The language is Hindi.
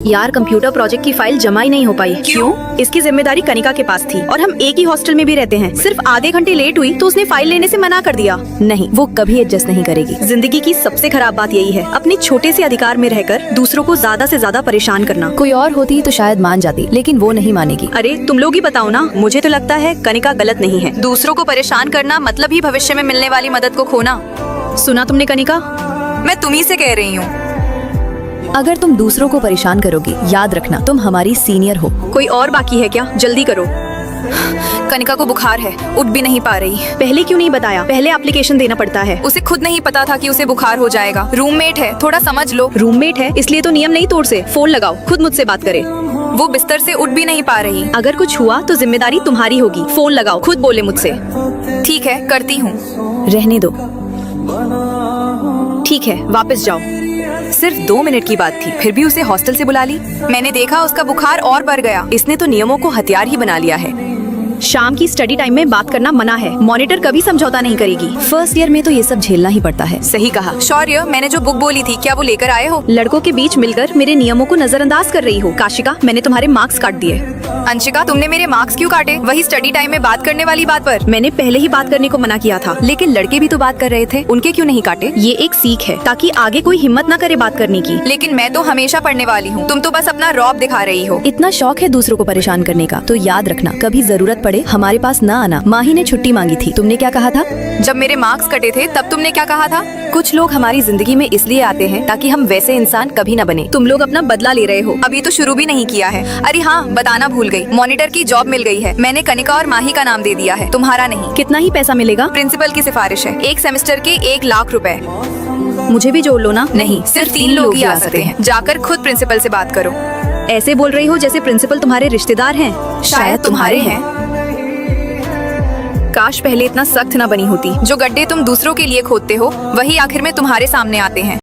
यार कंप्यूटर प्रोजेक्ट की फाइल जमा ही नहीं हो पाई। क्यों? इसकी जिम्मेदारी कनिका के पास थी और हम एक ही हॉस्टल में भी रहते हैं। सिर्फ आधे घंटे लेट हुई तो उसने फाइल लेने से मना कर दिया। नहीं, वो कभी एडजस्ट नहीं करेगी। जिंदगी की सबसे खराब बात यही है, अपने छोटे से अधिकार में रहकर दूसरों को ज्यादा से ज्यादा परेशान करना। कोई और होती तो शायद मान जाती, लेकिन वो नहीं मानेगी। अरे तुम लोग ही बताओ ना, मुझे तो लगता है कनिका गलत नहीं है। दूसरों को परेशान करना मतलब ही भविष्य में मिलने वाली मदद को खोना। सुना तुमने कनिका? मैं तुम्ही से कह रही हूँ। अगर तुम दूसरों को परेशान करोगी, याद रखना तुम हमारी सीनियर हो। कोई और बाकी है क्या? जल्दी करो। कनिका को बुखार है, उठ भी नहीं पा रही। पहले क्यों नहीं बताया? पहले एप्लीकेशन देना पड़ता है। उसे खुद नहीं पता था कि उसे बुखार हो जाएगा। रूममेट है, थोड़ा समझ लो। रूममेट है इसलिए तो नियम नहीं तोड़ से। फोन लगाओ, खुद मुझसे बात करे। वो बिस्तर से उठ भी नहीं पा रही। अगर कुछ हुआ तो जिम्मेदारी तुम्हारी होगी। फोन लगाओ, खुद बोले मुझसे। ठीक है, करती हूँ। रहने दो। ठीक है, वापस जाओ। सिर्फ 2 मिनट की बात थी, फिर भी उसे हॉस्टल से बुला ली। मैंने देखा उसका बुखार और बढ़ गया। इसने तो नियमों को हथियार ही बना लिया है। शाम की स्टडी टाइम में बात करना मना है। मॉनिटर कभी समझौता नहीं करेगी। फर्स्ट ईयर में तो ये सब झेलना ही पड़ता है। सही कहा। शौर्य, मैंने जो बुक बोली थी क्या वो लेकर आए हो? लड़कों के बीच मिलकर मेरे नियमों को नजरअंदाज कर रही हो। काशिका, मैंने तुम्हारे मार्क्स काट दिए। अंशिका, तुमने मेरे मार्क्स क्यों काटे? वही स्टडी टाइम में बात करने वाली बात पर। मैंने पहले ही बात करने को मना किया था। लेकिन लड़के भी तो बात कर रहे थे, उनके क्यों नहीं काटे? ये एक सीख है ताकि आगे कोई हिम्मत न करे बात करने की। लेकिन मैं तो हमेशा पढ़ने वाली हूँ, तुम तो बस अपना रौब दिखा रही हो। इतना शौक है दूसरों को परेशान करने का तो याद रखना, कभी जरूरत पड़े हमारे पास ना आना। माही ने छुट्टी मांगी थी, तुमने क्या कहा था? जब मेरे मार्क्स कटे थे तब तुमने क्या कहा था? कुछ लोग हमारी जिंदगी में इसलिए आते हैं ताकि हम वैसे इंसान कभी न बने। तुम लोग अपना बदला ले रहे हो। अभी तो शुरू भी नहीं किया है। अरे हाँ, बताना भूल गई, मॉनिटर की जॉब मिल गई है। मैंने कनिका और माही का नाम दे दिया है, तुम्हारा नहीं। कितना ही पैसा मिलेगा? प्रिंसिपल की सिफारिश है, 1 सेमेस्टर के 1 लाख रुपए। मुझे भी जोड़ लो ना। नहीं, सिर्फ 3 लोग ही आ सकते हैं। जाकर खुद प्रिंसिपल से बात करो। ऐसे बोल रही हो जैसे प्रिंसिपल तुम्हारे रिश्तेदार हैं। शायद तुम्हारे हैं। काश पहले इतना सख्त न बनी होती। जो गड्ढे तुम दूसरों के लिए खोदते हो वही आखिर में तुम्हारे सामने आते हैं।